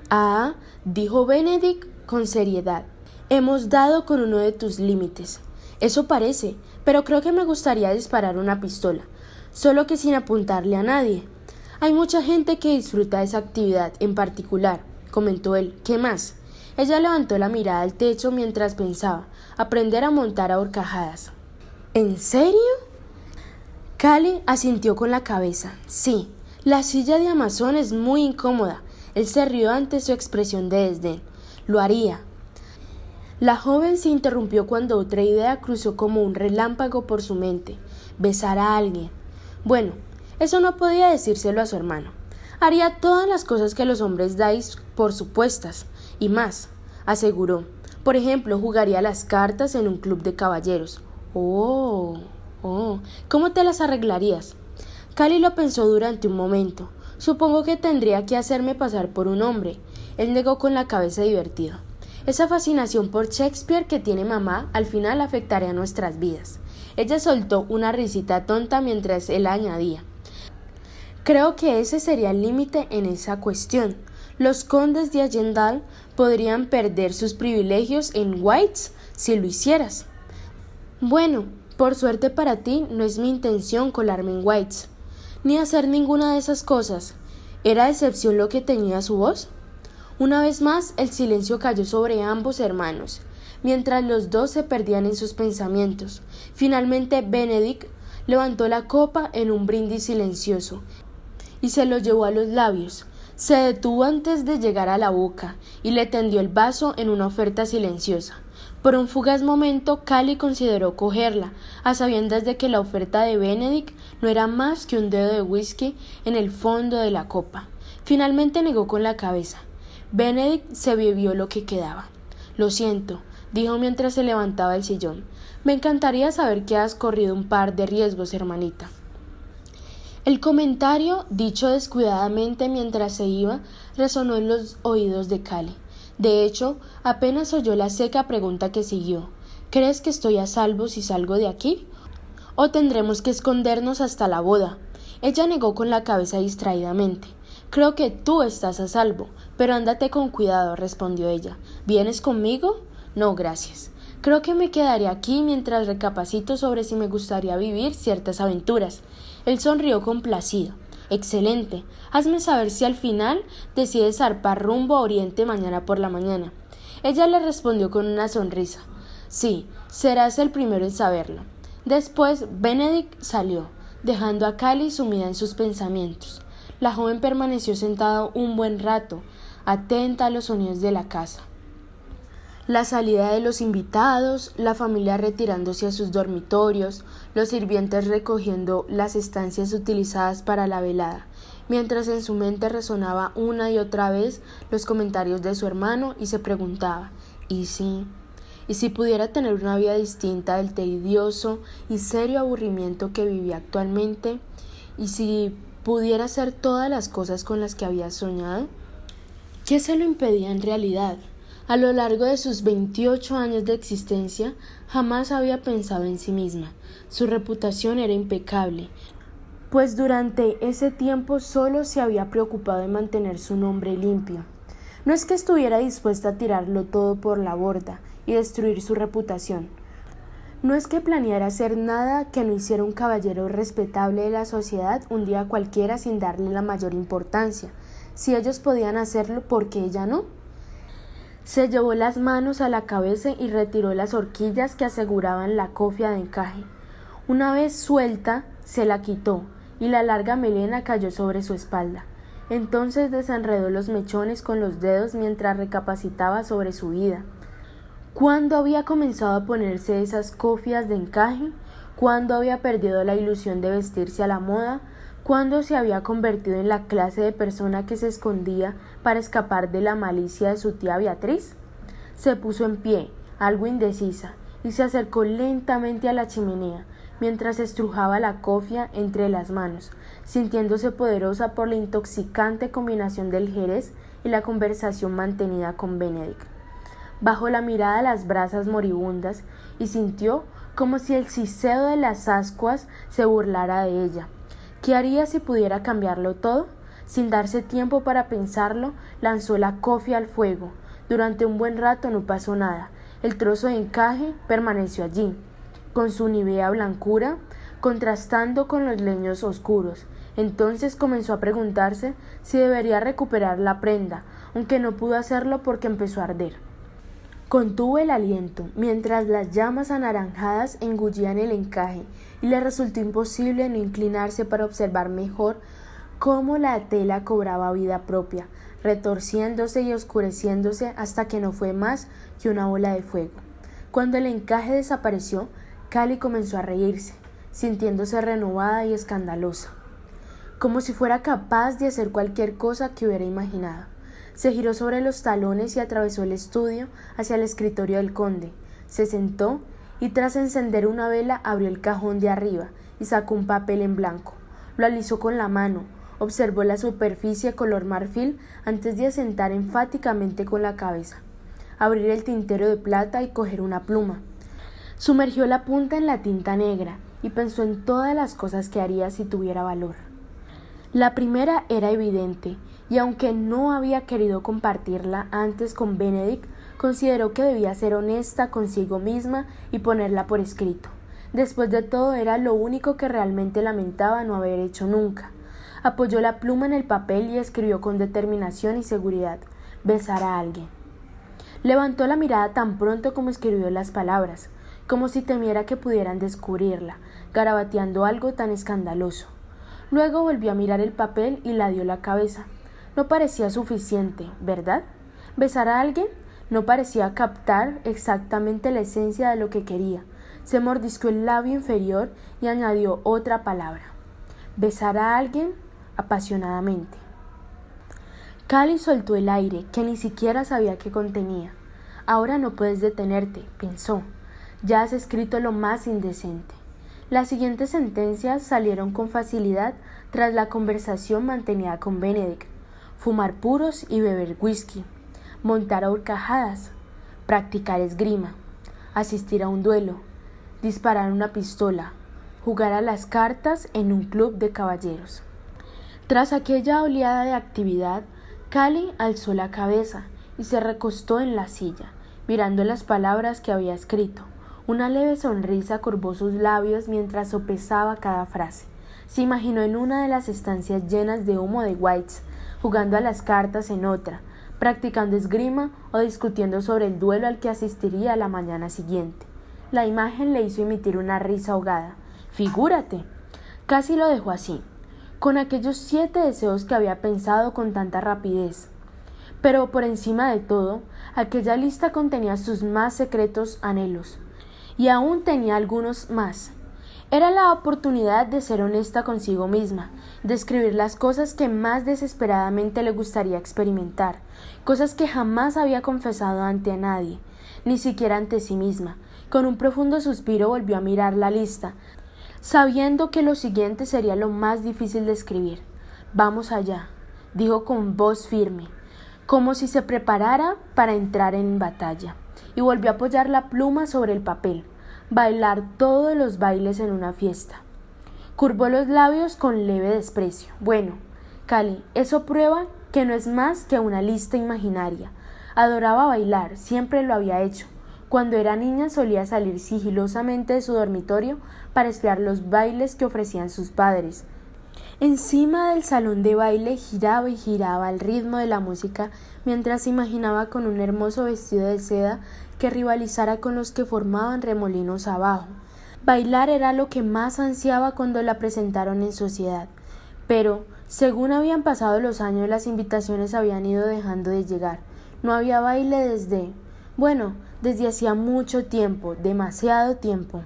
Ah, dijo Benedict con seriedad. Hemos dado con uno de tus límites. Eso parece, pero creo que me gustaría disparar una pistola, solo que sin apuntarle a nadie. Hay mucha gente que disfruta de esa actividad en particular, comentó él. ¿Qué más? Ella levantó la mirada al techo mientras pensaba. Aprender a montar a horcajadas. ¿En serio? Callie asintió con la cabeza. Sí, la silla de Amazon es muy incómoda. Él se rió ante su expresión de desdén. Lo haría. La joven se interrumpió cuando otra idea cruzó como un relámpago por su mente. Besar a alguien. Bueno, eso no podía decírselo a su hermano. Haría todas las cosas que los hombres dais por supuestas, y más, aseguró. Por ejemplo, jugaría las cartas en un club de caballeros. ¿Cómo te las arreglarías? Callie lo pensó durante un momento. Supongo que tendría que hacerme pasar por un hombre. Él negó con la cabeza divertido. Esa fascinación por Shakespeare que tiene mamá al final afectaría nuestras vidas. Ella soltó una risita tonta mientras él añadía. Creo que ese sería el límite en esa cuestión. Los condes de Allendale podrían perder sus privilegios en Whites si lo hicieras. Bueno, por suerte para ti no es mi intención colarme en Whites, ni hacer ninguna de esas cosas. ¿Era decepción lo que tenía su voz? Una vez más el silencio cayó sobre ambos hermanos, mientras los dos se perdían en sus pensamientos. Finalmente Benedict levantó la copa en un brindis silencioso y se lo llevó a los labios. Se detuvo antes de llegar a la boca y le tendió el vaso en una oferta silenciosa. Por un fugaz momento Callie consideró cogerla, a sabiendas de que la oferta de Benedict no era más que un dedo de whisky en el fondo de la copa. Finalmente negó con la cabeza. Benedict se bebió lo que quedaba. Lo siento, dijo mientras se levantaba del sillón. Me encantaría saber que has corrido un par de riesgos, hermanita. El comentario, dicho descuidadamente mientras se iba, resonó en los oídos de Callie. De hecho, apenas oyó la seca pregunta que siguió. ¿Crees que estoy a salvo si salgo de aquí? ¿O tendremos que escondernos hasta la boda? Ella negó con la cabeza distraídamente. Creo que tú estás a salvo, pero ándate con cuidado, respondió ella. ¿Vienes conmigo? No, gracias. Creo que me quedaré aquí mientras recapacito sobre si me gustaría vivir ciertas aventuras. Él sonrió complacido. Excelente. Hazme saber si al final decides zarpar rumbo a Oriente mañana por la mañana. Ella le respondió con una sonrisa. Sí, serás el primero en saberlo. Después Benedict salió, dejando a Callie sumida en sus pensamientos. La joven permaneció sentada un buen rato, atenta a los sonidos de la casa. La salida de los invitados, la familia retirándose a sus dormitorios, los sirvientes recogiendo las estancias utilizadas para la velada, mientras en su mente resonaba una y otra vez los comentarios de su hermano y se preguntaba, ¿y si pudiera tener una vida distinta del tedioso y serio aburrimiento que vivía actualmente? ¿Y si pudiera hacer todas las cosas con las que había soñado? ¿Qué se lo impedía en realidad? A lo largo de sus 28 años de existencia, jamás había pensado en sí misma. Su reputación era impecable, pues durante ese tiempo solo se había preocupado de mantener su nombre limpio. No es que estuviera dispuesta a tirarlo todo por la borda y destruir su reputación. No es que planeara hacer nada que no hiciera un caballero respetable de la sociedad un día cualquiera sin darle la mayor importancia. Si ellos podían hacerlo, ¿por qué ella no? Se llevó las manos a la cabeza y retiró las horquillas que aseguraban la cofia de encaje. Una vez suelta, se la quitó y la larga melena cayó sobre su espalda. Entonces desenredó los mechones con los dedos mientras recapacitaba sobre su vida. ¿Cuándo había comenzado a ponerse esas cofias de encaje? ¿Cuándo había perdido la ilusión de vestirse a la moda? ¿Cuándo se había convertido en la clase de persona que se escondía para escapar de la malicia de su tía Beatriz? Se puso en pie, algo indecisa, y se acercó lentamente a la chimenea, mientras estrujaba la cofia entre las manos, sintiéndose poderosa por la intoxicante combinación del jerez y la conversación mantenida con Benedict. Bajó la mirada a las brasas moribundas y sintió como si el siseo de las ascuas se burlara de ella. ¿Qué haría si pudiera cambiarlo todo? Sin darse tiempo para pensarlo, lanzó la cofia al fuego. Durante un buen rato no pasó nada. El trozo de encaje permaneció allí, con su nívea blancura, contrastando con los leños oscuros. Entonces comenzó a preguntarse si debería recuperar la prenda, aunque no pudo hacerlo porque empezó a arder. Contuvo el aliento, mientras las llamas anaranjadas engullían el encaje, y le resultó imposible no inclinarse para observar mejor cómo la tela cobraba vida propia, retorciéndose y oscureciéndose hasta que no fue más que una bola de fuego. Cuando el encaje desapareció, Callie comenzó a reírse, sintiéndose renovada y escandalosa, como si fuera capaz de hacer cualquier cosa que hubiera imaginado. Se giró sobre los talones y atravesó el estudio hacia el escritorio del conde. Se sentó y tras encender una vela abrió el cajón de arriba y sacó un papel en blanco. Lo alisó con la mano, observó la superficie color marfil antes de asentar enfáticamente con la cabeza, abrir el tintero de plata y coger una pluma. Sumergió la punta en la tinta negra y pensó en todas las cosas que haría si tuviera valor. La primera era evidente, y aunque no había querido compartirla antes con Benedict, consideró que debía ser honesta consigo misma y ponerla por escrito. Después de todo, era lo único que realmente lamentaba no haber hecho nunca. Apoyó la pluma en el papel y escribió con determinación y seguridad: besar a alguien. Levantó la mirada tan pronto como escribió las palabras, como si temiera que pudieran descubrirla, garabateando algo tan escandaloso. Luego volvió a mirar el papel y ladeó la cabeza. No parecía suficiente, ¿verdad? ¿Besar a alguien? No parecía captar exactamente la esencia de lo que quería. Se mordiscó el labio inferior y añadió otra palabra: besar a alguien apasionadamente. Callie soltó el aire, que ni siquiera sabía qué contenía. Ahora no puedes detenerte, pensó. Ya has escrito lo más indecente. Las siguientes sentencias salieron con facilidad tras la conversación mantenida con Benedict: fumar puros y beber whisky, montar a horcajadas, practicar esgrima, asistir a un duelo, disparar una pistola, jugar a las cartas en un club de caballeros. Tras aquella oleada de actividad, Callie alzó la cabeza y se recostó en la silla, mirando las palabras que había escrito. Una leve sonrisa curvó sus labios mientras sopesaba cada frase. Se imaginó en una de las estancias llenas de humo de Whites, jugando a las cartas en otra, practicando esgrima o discutiendo sobre el duelo al que asistiría la mañana siguiente. La imagen le hizo emitir una risa ahogada. ¡Figúrate! Casi lo dejó así, con aquellos 7 deseos que había pensado con tanta rapidez. Pero por encima de todo, aquella lista contenía sus más secretos anhelos, y aún tenía algunos más. Era la oportunidad de ser honesta consigo misma, de escribir las cosas que más desesperadamente le gustaría experimentar, cosas que jamás había confesado ante nadie, ni siquiera ante sí misma. Con un profundo suspiro volvió a mirar la lista, sabiendo que lo siguiente sería lo más difícil de escribir. Vamos allá, dijo con voz firme, como si se preparara para entrar en batalla, y volvió a apoyar la pluma sobre el papel. Bailar todos los bailes en una fiesta. Curvó los labios con leve desprecio. Bueno, Callie, eso prueba que no es más que una lista imaginaria. Adoraba bailar, siempre lo había hecho. Cuando era niña solía salir sigilosamente de su dormitorio para espiar los bailes que ofrecían sus padres. Encima del salón de baile giraba y giraba al ritmo de la música mientras se imaginaba con un hermoso vestido de seda que rivalizara con los que formaban remolinos abajo. Bailar era lo que más ansiaba cuando la presentaron en sociedad, pero, según habían pasado los años, las invitaciones habían ido dejando de llegar. No había baile desde hacía mucho tiempo, demasiado tiempo.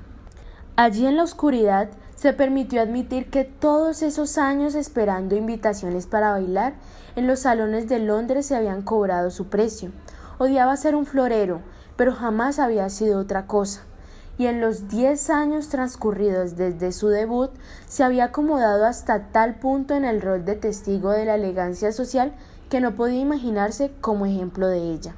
Allí en la oscuridad se permitió admitir que todos esos años esperando invitaciones para bailar en los salones de Londres se habían cobrado su precio. Odiaba ser un florero, pero jamás había sido otra cosa. Y en los 10 años transcurridos desde su debut se había acomodado hasta tal punto en el rol de testigo de la elegancia social que no podía imaginarse como ejemplo de ella.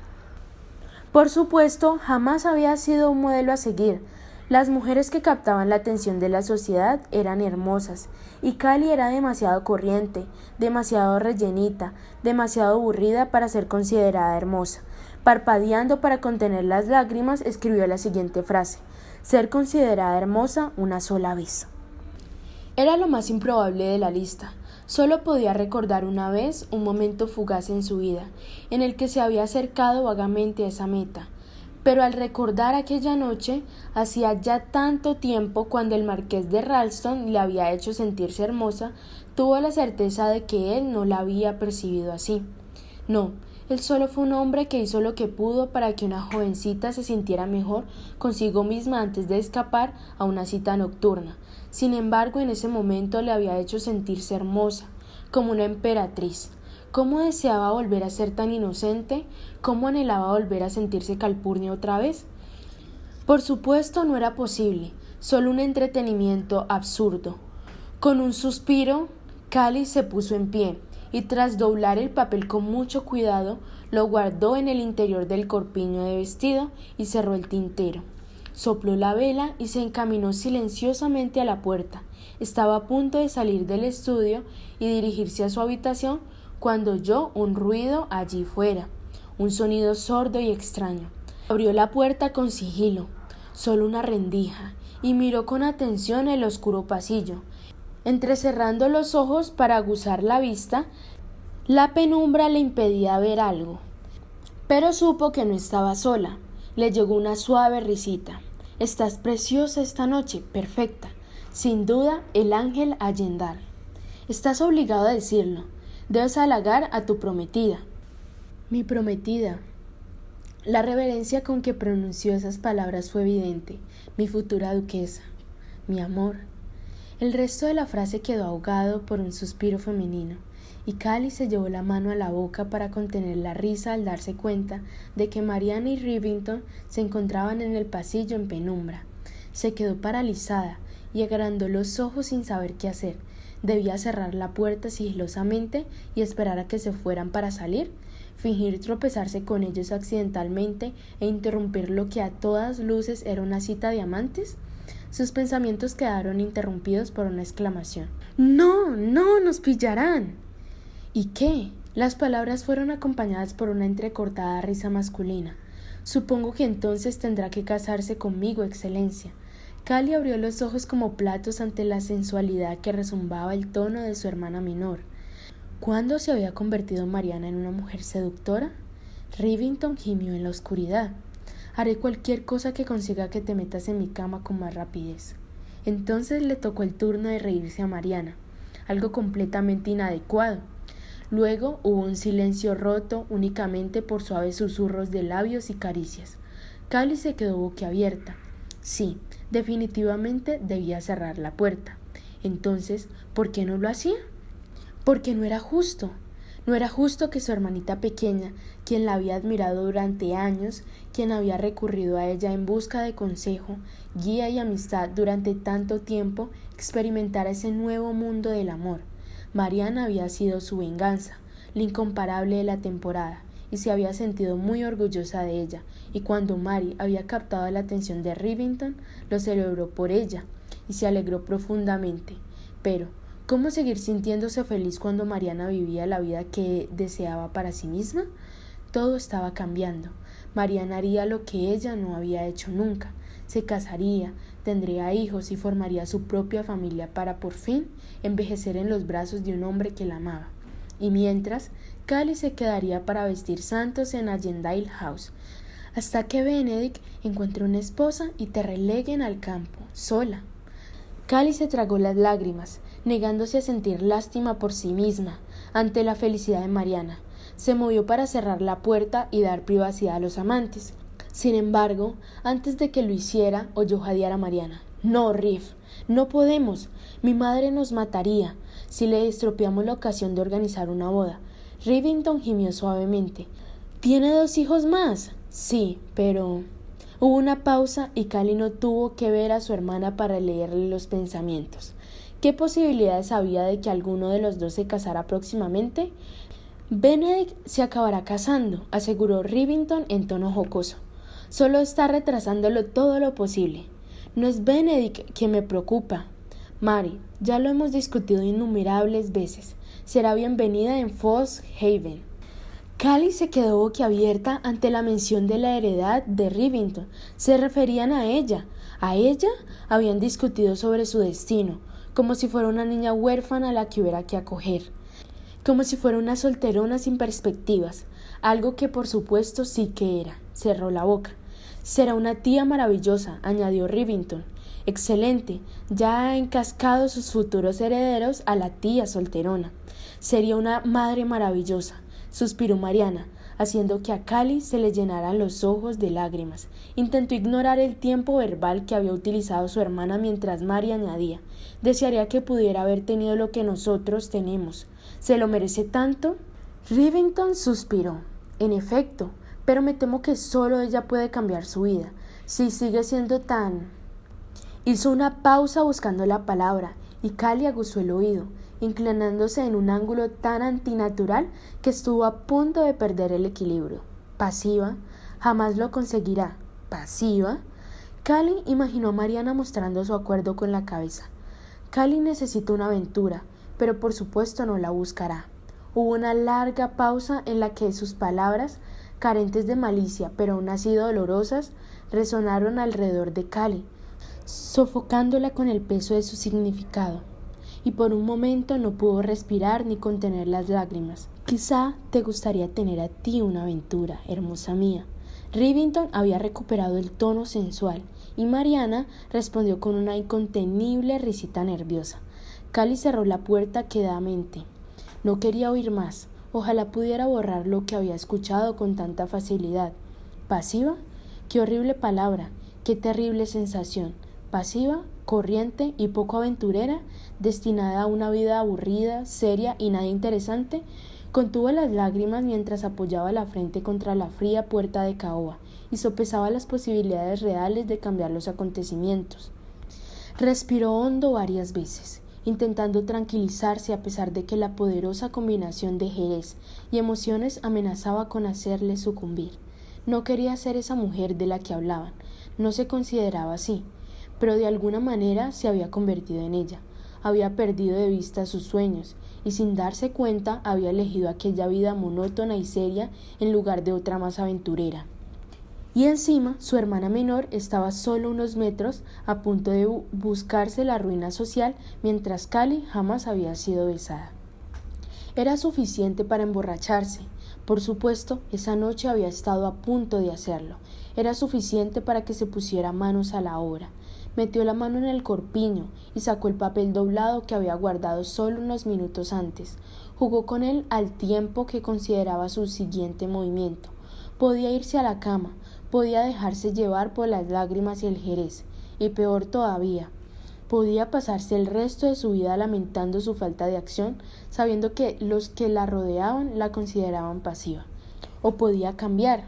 Por supuesto, jamás había sido un modelo a seguir. Las mujeres que captaban la atención de la sociedad eran hermosas, y Cali era demasiado corriente, demasiado rellenita, demasiado aburrida para ser considerada hermosa. Parpadeando para contener las lágrimas, escribió la siguiente frase: ser considerada hermosa una sola vez. Era lo más improbable de la lista. Solo podía recordar una vez un momento fugaz en su vida, en el que se había acercado vagamente a esa meta. Pero al recordar aquella noche, hacía ya tanto tiempo cuando el marqués de Ralston le había hecho sentirse hermosa, tuvo la certeza de que él no la había percibido así. No, él solo fue un hombre que hizo lo que pudo para que una jovencita se sintiera mejor consigo misma antes de escapar a una cita nocturna. Sin embargo, en ese momento le había hecho sentirse hermosa, como una emperatriz. ¿Cómo deseaba volver a ser tan inocente? ¿Cómo anhelaba volver a sentirse Calpurnia otra vez? Por supuesto, no era posible, solo un entretenimiento absurdo. Con un suspiro, Cali se puso en pie y tras doblar el papel con mucho cuidado, lo guardó en el interior del corpiño de vestido y cerró el tintero. Sopló la vela y se encaminó silenciosamente a la puerta. Estaba a punto de salir del estudio y dirigirse a su habitación cuando oyó un ruido allí fuera, un sonido sordo y extraño. Abrió la puerta con sigilo, solo una rendija, y miró con atención el oscuro pasillo. Entrecerrando los ojos para aguzar la vista, la penumbra le impedía ver algo. Pero supo que no estaba sola. Le llegó una suave risita. «Estás preciosa esta noche, perfecta. Sin duda, el ángel Allendal. Estás obligado a decirlo. Debes halagar a tu prometida». «Mi prometida». La reverencia con que pronunció esas palabras fue evidente. «Mi futura duquesa. Mi amor». El resto de la frase quedó ahogado por un suspiro femenino, y Cali se llevó la mano a la boca para contener la risa al darse cuenta de que Mariana y Rivington se encontraban en el pasillo en penumbra. Se quedó paralizada y agrandó los ojos sin saber qué hacer. Debía cerrar la puerta sigilosamente y esperar a que se fueran para salir, fingir tropezarse con ellos accidentalmente e interrumpir lo que a todas luces era una cita de amantes. Sus pensamientos quedaron interrumpidos por una exclamación. «¡No, no, nos pillarán!» ¿Y qué? Las palabras fueron acompañadas por una entrecortada risa masculina. «Supongo que entonces tendrá que casarse conmigo, excelencia». Cali abrió los ojos como platos ante la sensualidad que rezumbaba el tono de su hermana menor. ¿Cuándo se había convertido Mariana en una mujer seductora? Rivington gimió en la oscuridad. «Haré cualquier cosa que consiga que te metas en mi cama con más rapidez». Entonces le tocó el turno de reírse a Mariana, algo completamente inadecuado. Luego hubo un silencio roto únicamente por suaves susurros de labios y caricias. Cali se quedó boquiabierta. Sí, definitivamente debía cerrar la puerta. Entonces, ¿por qué no lo hacía? Porque no era justo. No era justo que su hermanita pequeña, quien la había admirado durante años, quien había recurrido a ella en busca de consejo, guía y amistad durante tanto tiempo, experimentara ese nuevo mundo del amor. Mariana había sido su venganza, la incomparable de la temporada, y se había sentido muy orgullosa de ella, y cuando Mary había captado la atención de Rivington, lo celebró por ella, y se alegró profundamente. Pero, ¿cómo seguir sintiéndose feliz cuando Mariana vivía la vida que deseaba para sí misma? Todo estaba cambiando. Mariana haría lo que ella no había hecho nunca. Se casaría, tendría hijos y formaría su propia familia para por fin envejecer en los brazos de un hombre que la amaba. Y mientras, Cali se quedaría para vestir santos en Allendale House. hasta que Benedict encuentre una esposa y te releguen al campo, sola. Callie se tragó las lágrimas, negándose a sentir lástima por sí misma ante la felicidad de Mariana. Se movió para cerrar la puerta y dar privacidad a los amantes. Sin embargo, antes de que lo hiciera, oyó jadear a Mariana. «No, Riff, no podemos. Mi madre nos mataría si le estropeamos la ocasión de organizar una boda». Rivington gimió suavemente. «¿Tiene 2 hijos más?» «Sí, pero...». Hubo una pausa y Callie no tuvo que ver a su hermana para leerle los pensamientos. ¿Qué posibilidades había de que alguno de los dos se casara próximamente? «Benedict se acabará casando», aseguró Rivington en tono jocoso. «Solo está retrasándolo todo lo posible. No es Benedict quien me preocupa. Mary, ya lo hemos discutido innumerables veces. Será bienvenida en Falls Haven». Callie se quedó boquiabierta ante la mención de la heredad de Rivington. Se referían a ella. ¿A ella? Habían discutido sobre su destino, como si fuera una niña huérfana a la que hubiera que acoger. Como si fuera una solterona sin perspectivas. Algo que por supuesto sí que era. Cerró la boca. «Será una tía maravillosa», añadió Rivington. «Excelente. Ya ha encascado sus futuros herederos a la tía solterona. Sería una madre maravillosa», suspiró Mariana, haciendo que a Callie se le llenaran los ojos de lágrimas. Intentó ignorar el tiempo verbal que había utilizado su hermana mientras Mary añadía: «Desearía que pudiera haber tenido lo que nosotros tenemos. ¿Se lo merece tanto?». Rivington suspiró. «En efecto, pero me temo que solo ella puede cambiar su vida. Si sigue siendo tan...». Hizo una pausa buscando la palabra y Callie aguzó el oído, inclinándose en un ángulo tan antinatural que estuvo a punto de perder el equilibrio. «¿Pasiva? Jamás lo conseguirá». «¿Pasiva?». Callie imaginó a Mariana mostrando su acuerdo con la cabeza. «Callie necesita una aventura, pero por supuesto no la buscará». Hubo una larga pausa en la que sus palabras, carentes de malicia pero aún así dolorosas, resonaron alrededor de Callie, sofocándola con el peso de su significado, y por un momento no pudo respirar ni contener las lágrimas. «Quizá te gustaría tener a ti una aventura, hermosa mía». Rivington había recuperado el tono sensual, y Mariana respondió con una incontenible risita nerviosa. Callie cerró la puerta quedamente. No quería oír más. Ojalá pudiera borrar lo que había escuchado con tanta facilidad. ¿Pasiva? Qué horrible palabra, qué terrible sensación. Pasiva, corriente y poco aventurera, destinada a una vida aburrida, seria y nada interesante. Contuvo las lágrimas mientras apoyaba la frente contra la fría puerta de caoba y sopesaba las posibilidades reales de cambiar los acontecimientos. Respiró hondo varias veces, intentando tranquilizarse a pesar de que la poderosa combinación de jerez y emociones amenazaba con hacerle sucumbir. No quería ser esa mujer de la que hablaban, no se consideraba así, pero de alguna manera se había convertido en ella. Había perdido de vista sus sueños y sin darse cuenta había elegido aquella vida monótona y seria en lugar de otra más aventurera. Y encima su hermana menor estaba solo unos metros a punto de buscarse la ruina social, mientras Callie jamás había sido besada. Era suficiente para emborracharse. Por supuesto, esa noche había estado a punto de hacerlo. Era suficiente para que se pusiera manos a la obra. Metió la mano en el corpiño y sacó el papel doblado que había guardado solo unos minutos antes. Jugó con él al tiempo que consideraba su siguiente movimiento. Podía irse a la cama, podía dejarse llevar por las lágrimas y el jerez, y peor todavía, podía pasarse el resto de su vida lamentando su falta de acción, sabiendo que los que la rodeaban la consideraban pasiva. O podía cambiar,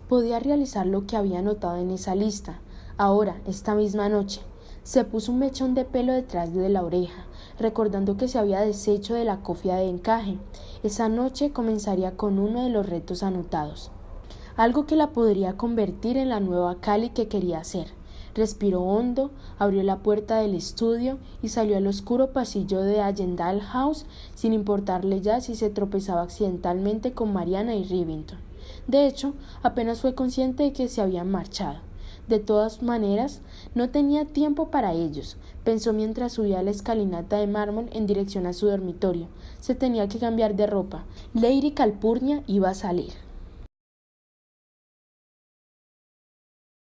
podía realizar lo que había anotado en esa lista. Ahora, esta misma noche, se puso un mechón de pelo detrás de la oreja, recordando que se había deshecho de la cofia de encaje. Esa noche comenzaría con uno de los retos anotados, algo que la podría convertir en la nueva Callie que quería ser. Respiró hondo, abrió la puerta del estudio y salió al oscuro pasillo de Allendale House, sin importarle ya si se tropezaba accidentalmente con Mariana y Rivington. De hecho, apenas fue consciente de que se habían marchado. De todas maneras, no tenía tiempo para ellos, pensó mientras subía la escalinata de mármol en dirección a su dormitorio. Se tenía que cambiar de ropa. Lady Calpurnia iba a salir.